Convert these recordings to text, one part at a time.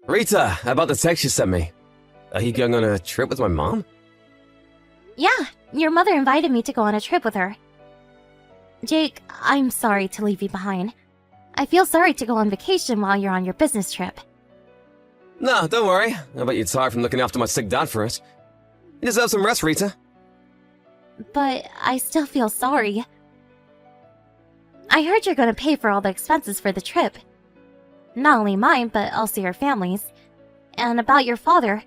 Rita, about the text you sent me. Are you going on a trip with my mom? Yeah, your mother invited me to go on a trip with her. Jake, I'm sorry to leave you behind. I feel sorry to go on vacation while you're on your business trip. No, don't worry. I bet you're tired from looking after my sick dad for it. You deserve some rest, Rita. But I still feel sorry. I heard you're gonna pay for all the expenses for the trip. Not only mine, but also your family's. And about your father.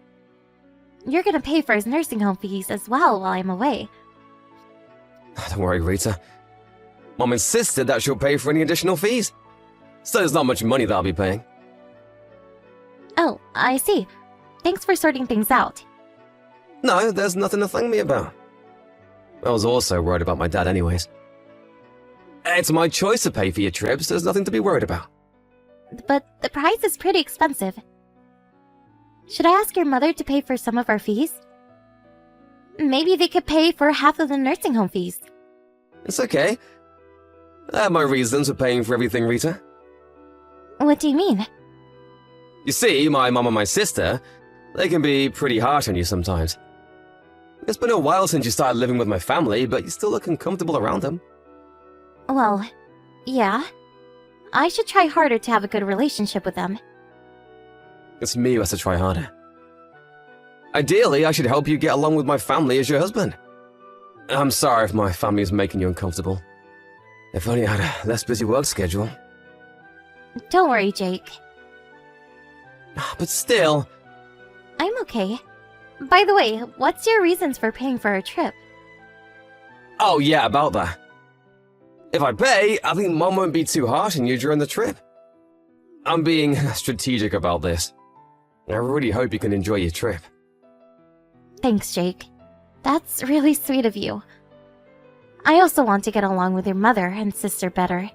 You're gonna pay for his nursing home fees as well while I'm away. Don't worry, Rita. Mom insisted that she'll pay for any additional fees. So there's not much money that I'll be paying. Oh, I see. Thanks for sorting things out. No, there's nothing to thank me about. I was also worried about my dad anyways. It's my choice to pay for your trips, there's nothing to be worried about. But the price is pretty expensive. Should I ask your mother to pay for some of our fees? Maybe they could pay for half of the nursing home fees. It's okay. I have my reasons for paying for everything, Rita. What do you mean? You see, my mom and my sister, they can be pretty harsh on you sometimes. It's been a while since you started living with my family, but you still look uncomfortable around them. Well, yeah. I should try harder to have a good relationship with them. It's me who has to try harder. Ideally, I should help you get along with my family as your husband. I'm sorry if my family is making you uncomfortable. If only I had a less busy work schedule. Don't worry, Jake. But still... I'm okay. By the way, what's your reasons for paying for our trip? Oh yeah, about that. If I pay, I think Mom won't be too harsh on you during the trip. I'm being strategic about this. I really hope you can enjoy your trip. Thanks, Jake. That's really sweet of you. I also want to get along with your mother and sister better.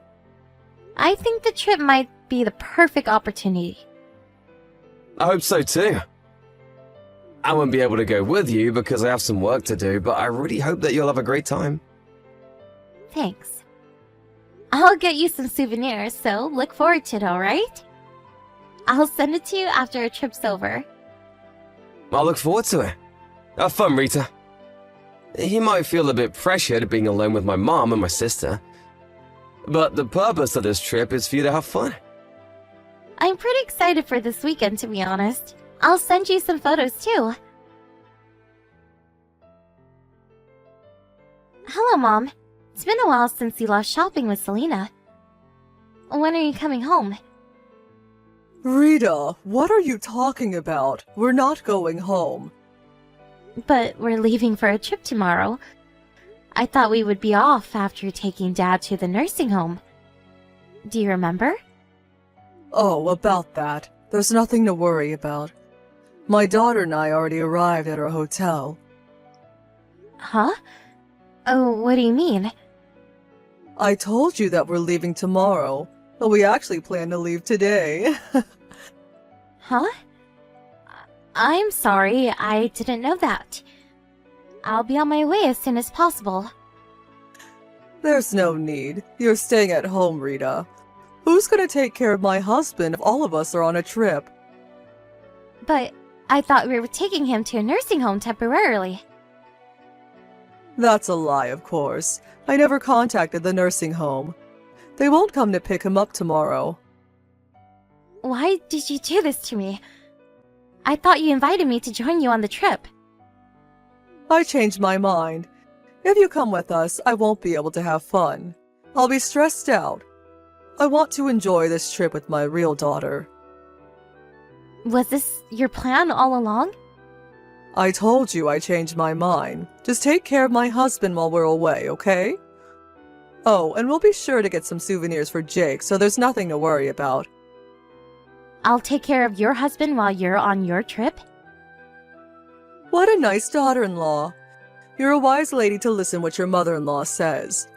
I think the trip might be the perfect opportunity. I hope so too. I won't be able to go with you because I have some work to do, but I really hope that you'll have a great time. Thanks. I'll get you some souvenirs, so look forward to it, alright? I'll send it to you after our trip's over. I'll look forward to it. Have fun, Rita. You might feel a bit pressured being alone with my mom and my sister, but the purpose of this trip is for you to have fun. I'm pretty excited for this weekend, to be honest. I'll send you some photos, too. Hello, Mom. It's been a while since you left shopping with Selena. When are you coming home? Rita, what are you talking about? We're not going home. But we're leaving for a trip tomorrow. I thought we would be off after taking Dad to the nursing home. Do you remember? Oh, about that. There's nothing to worry about. My daughter and I already arrived at our hotel. Huh? Oh, what do you mean? I told you that we're leaving tomorrow, but we actually plan to leave today. Huh? I'm sorry, I didn't know that. I'll be on my way as soon as possible. There's no need. You're staying at home, Rita. Who's gonna take care of my husband if all of us are on a trip? But I thought we were taking him to a nursing home temporarily. That's a lie, of course. I never contacted the nursing home. They won't come to pick him up tomorrow. Why did you do this to me? I thought you invited me to join you on the trip. I changed my mind. If you come with us, I won't be able to have fun. I'll be stressed out. I want to enjoy this trip with my real daughter. Was this your plan all along? I told you I changed my mind. Just take care of my husband while we're away, okay? Oh, and we'll be sure to get some souvenirs for Jake, so there's nothing to worry about. I'll take care of your husband while you're on your trip? What a nice daughter-in-law. You're a wise lady to listen what your mother-in-law says.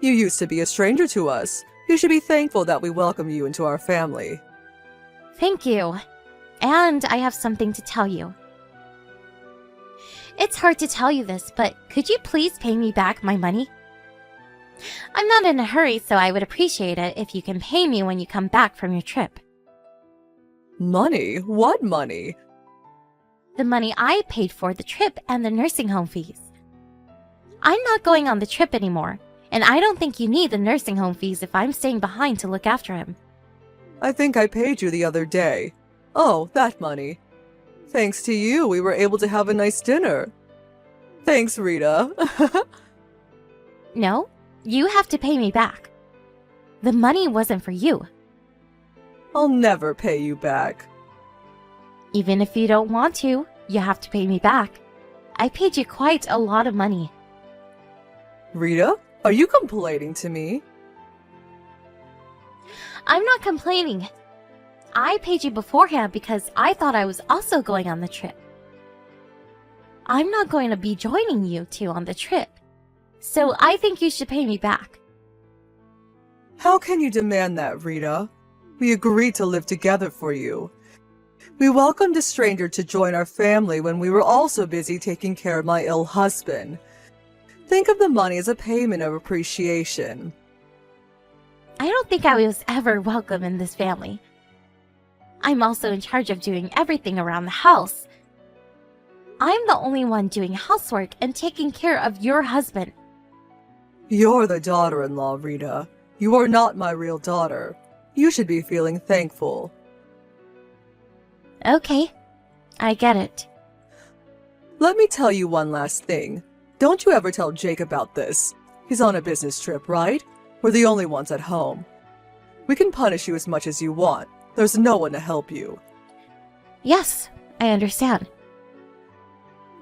You used to be a stranger to us. You should be thankful that we welcome you into our family. Thank you. And I have something to tell you. It's hard to tell you this, but could you please pay me back my money? I'm not in a hurry, so I would appreciate it if you can pay me when you come back from your trip. Money? What money? The money I paid for the trip and the nursing home fees. I'm not going on the trip anymore, and I don't think you need the nursing home fees if I'm staying behind to look after him. I think I paid you the other day. Oh, that money. Thanks to you, we were able to have a nice dinner. Thanks, Rita. No, you have to pay me back. The money wasn't for you. I'll never pay you back. Even if you don't want to, you have to pay me back. I paid you quite a lot of money. Rita, are you complaining to me? I'm not complaining. I paid you beforehand because I thought I was also going on the trip. I'm not going to be joining you two on the trip, so I think you should pay me back. How can you demand that, Rita? We agreed to live together for you. We welcomed a stranger to join our family when we were also busy taking care of my ill husband. Think of the money as a payment of appreciation. I don't think I was ever welcome in this family. I'm also in charge of doing everything around the house. I'm the only one doing housework and taking care of your husband. You're the daughter-in-law, Rita. You are not my real daughter. You should be feeling thankful. Okay, I get it. Let me tell you one last thing. Don't you ever tell Jake about this. He's on a business trip, right? We're the only ones at home. We can punish you as much as you want. There's no one to help you. Yes, I understand.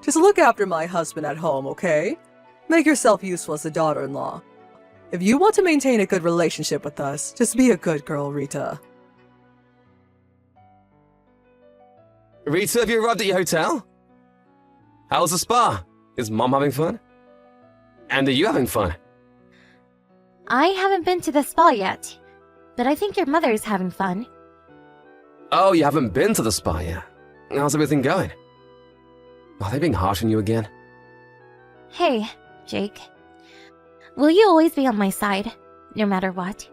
Just look after my husband at home, okay? Make yourself useful as a daughter-in-law. If you want to maintain a good relationship with us, just be a good girl, Rita. Rita, have you arrived at your hotel? How's the spa? Is Mom having fun? And are you having fun? I haven't been to the spa yet, but I think your mother is having fun. Oh, you haven't been to the spa yet? How's everything going? Are they being harsh on you again? Hey, Jake. Will you always be on my side, no matter what?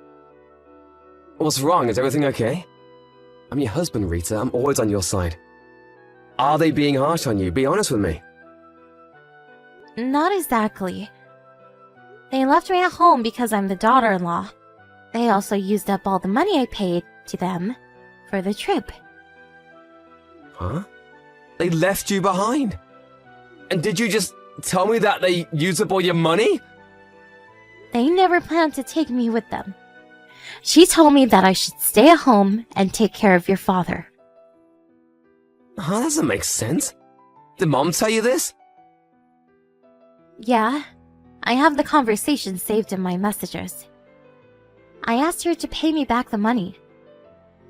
What's wrong? Is everything okay? I'm your husband, Rita. I'm always on your side. Are they being harsh on you? Be honest with me. Not exactly. They left me at home because I'm the daughter-in-law. They also used up all the money I paid to them for the trip. Huh? They left you behind? And did you just tell me that they used up all your money? They never planned to take me with them. She told me that I should stay at home and take care of your father. Huh, that doesn't make sense. Did Mom tell you this? Yeah, I have the conversation saved in my messages. I asked her to pay me back the money,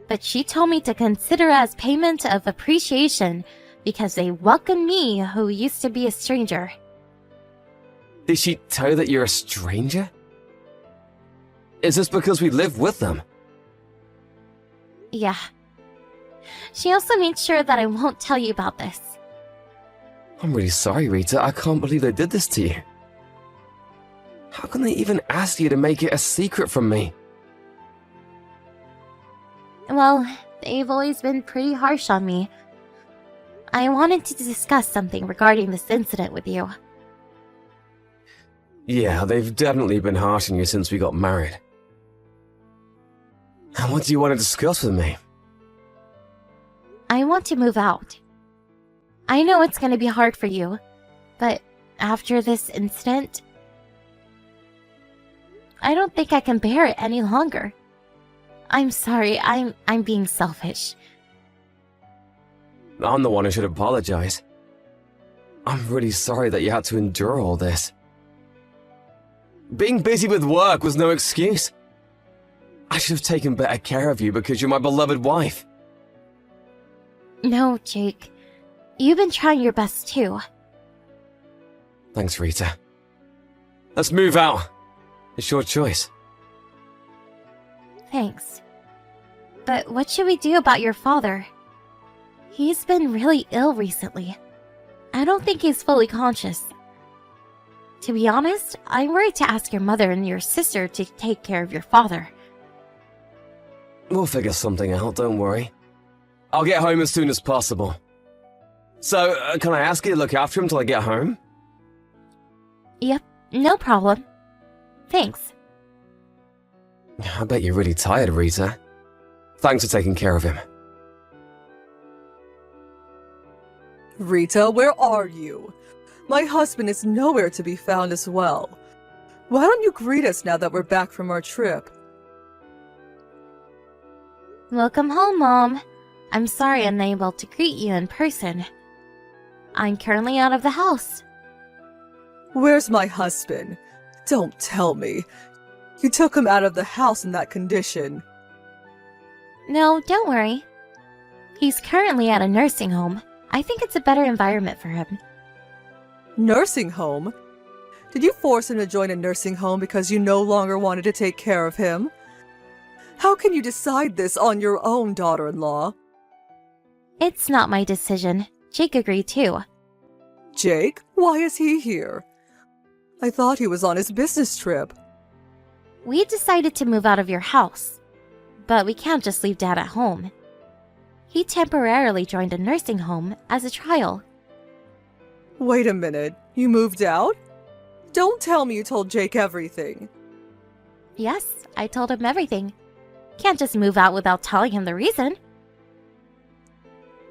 but she told me to consider it as payment of appreciation because they welcomed me who used to be a stranger. Did she tell you that you're a stranger? Is this because we live with them? Yeah. She also made sure that I won't tell you about this. I'm really sorry, Rita. I can't believe they did this to you. How can they even ask you to make it a secret from me? Well, they've always been pretty harsh on me. I wanted to discuss something regarding this incident with you. Yeah, they've definitely been harsh on you since we got married. And what do you want to discuss with me? I want to move out. I know it's going to be hard for you, but after this incident, I don't think I can bear it any longer. I'm sorry, I'm being selfish. I'm the one who should apologize. I'm really sorry that you had to endure all this. Being busy with work was no excuse. I should have taken better care of you because you're my beloved wife. No, Jake. You've been trying your best too. Thanks, Rita. Let's move out. It's your choice. Thanks. But what should we do about your father? He's been really ill recently. I don't think he's fully conscious. To be honest, I'm worried to ask your mother and your sister to take care of your father. We'll figure something out, don't worry. I'll get home as soon as possible. So, can I ask you to look after him till I get home? Yep, no problem. Thanks. I bet you're really tired, Rita. Thanks for taking care of him. Rita, where are you? My husband is nowhere to be found as well. Why don't you greet us now that we're back from our trip? Welcome home, Mom. I'm sorry I'm unable to greet you in person. I'm currently out of the house. Where's my husband? Don't tell me. You took him out of the house in that condition. No, don't worry. He's currently at a nursing home. I think it's a better environment for him. Nursing home? Did you force him to join a nursing home because you no longer wanted to take care of him? How can you decide this on your own, daughter-in-law? It's not my decision. Jake agreed too. Jake? Why is he here? I thought he was on his business trip. We decided to move out of your house, but we can't just leave Dad at home. He temporarily joined a nursing home as a trial. Wait a minute, you moved out? Don't tell me you told Jake everything. Yes, I told him everything. Can't just move out without telling him the reason.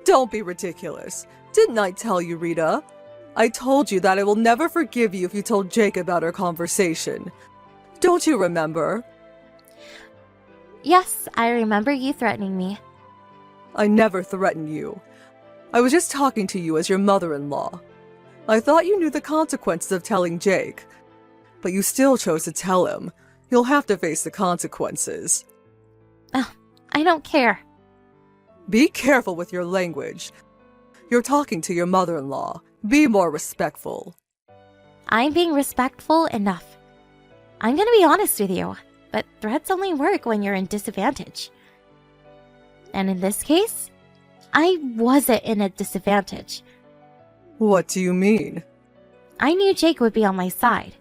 Don't be ridiculous. Didn't I tell you, Rita? I told you that I will never forgive you if you told Jake about our conversation. Don't you remember? Yes, I remember you threatening me. I never threatened you. I was just talking to you as your mother-in-law. I thought you knew the consequences of telling Jake, but you still chose to tell him. You'll have to face the consequences. I don't care. Be careful with your language. You're talking to your mother-in-law. Be more respectful. I'm being respectful enough. I'm gonna be honest with you, but threats only work when you're in disadvantage. And in this case, I wasn't in a disadvantage. What do you mean? I knew Jake would be on my side.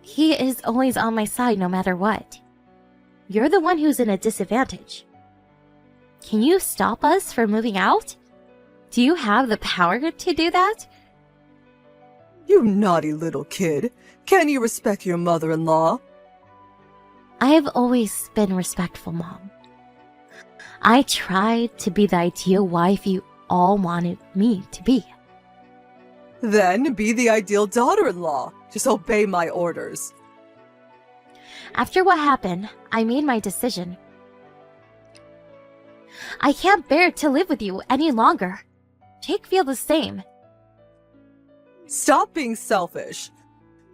He is always on my side no matter what. You're the one who's in a disadvantage. Can you stop us from moving out? Do you have the power to do that? You naughty little kid. Can you respect your mother-in-law? I've always been respectful, Mom. I tried to be the ideal wife you all wanted me to be. Then be the ideal daughter-in-law. Just obey my orders. After what happened, I made my decision. I can't bear to live with you any longer. Jake feels the same. Stop being selfish.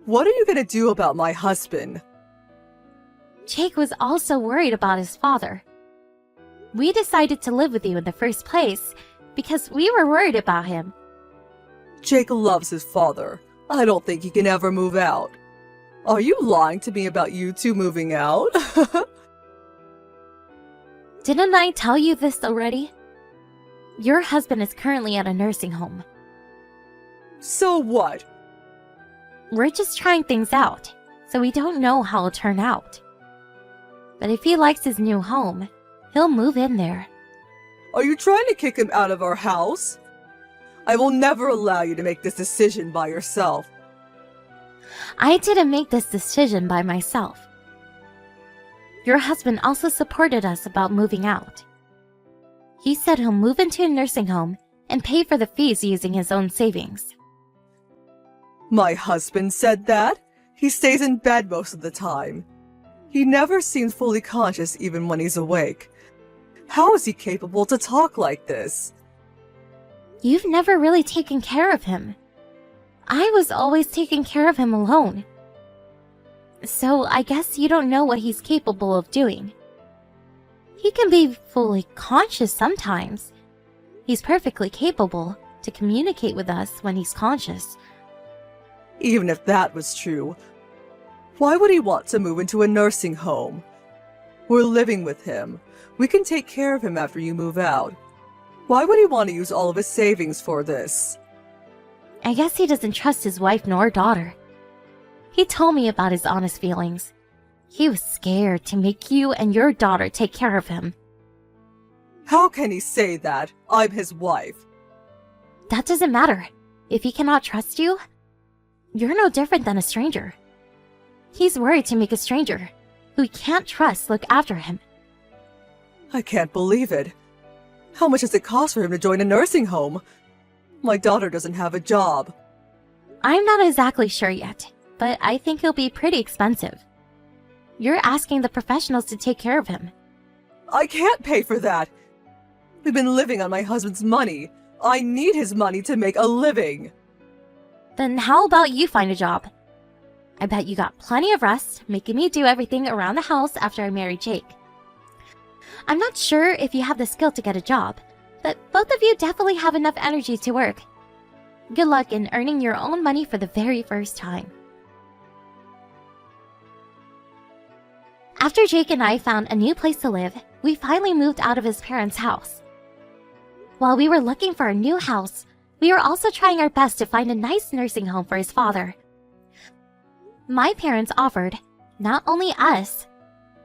What are you gonna do about my husband? Jake was also worried about his father. We decided to live with you in the first place because we were worried about him. Jake loves his father. I don't think he can ever move out. Are you lying to me about you two moving out? Didn't I tell you this already? Your husband is currently at a nursing home. So what? We're just trying things out, so we don't know how it'll turn out. But if he likes his new home, he'll move in there. Are you trying to kick him out of our house? I will never allow you to make this decision by yourself. I didn't make this decision by myself. Your husband also supported us about moving out. He said he'll move into a nursing home and pay for the fees using his own savings. My husband said that? He stays in bed most of the time. He never seems fully conscious even when he's awake. How is he capable to talk like this? You've never really taken care of him. I was always taking care of him alone. So I guess you don't know what he's capable of doing. He can be fully conscious sometimes. He's perfectly capable to communicate with us when he's conscious. Even if that was true, why would he want to move into a nursing home? We're living with him. We can take care of him after you move out. Why would he want to use all of his savings for this? I guess he doesn't trust his wife nor daughter. He told me about his honest feelings. He was scared to make you and your daughter take care of him. How can he say that? I'm his wife. That doesn't matter. If he cannot trust you, you're no different than a stranger. He's worried to make a stranger, who he can't trust, look after him. I can't believe it. How much does it cost for him to join a nursing home? My daughter doesn't have a job. I'm not exactly sure yet, but I think it'll be pretty expensive. You're asking the professionals to take care of him. I can't pay for that. We've been living on my husband's money. I need his money to make a living. Then how about you find a job? I bet you got plenty of rest, making me do everything around the house after I married Jake. I'm not sure if you have the skill to get a job, but both of you definitely have enough energy to work. Good luck in earning your own money for the very first time. After Jake and I found a new place to live, we finally moved out of his parents' house. While we were looking for a new house, we were also trying our best to find a nice nursing home for his father. My parents offered, not only us,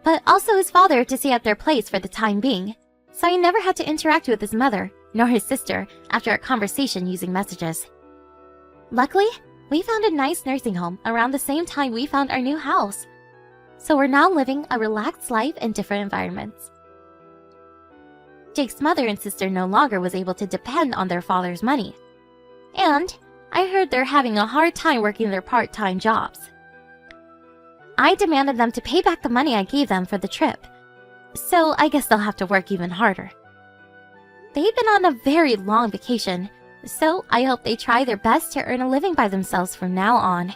but also his father to stay at their place for the time being, so he never had to interact with his mother, nor his sister, after our conversation using messages. Luckily, we found a nice nursing home around the same time we found our new house, so we're now living a relaxed life in different environments. Jake's mother and sister no longer was able to depend on their father's money, and I heard they're having a hard time working their part-time jobs. I demanded them to pay back the money I gave them for the trip, so I guess they'll have to work even harder. They've been on a very long vacation, so I hope they try their best to earn a living by themselves from now on.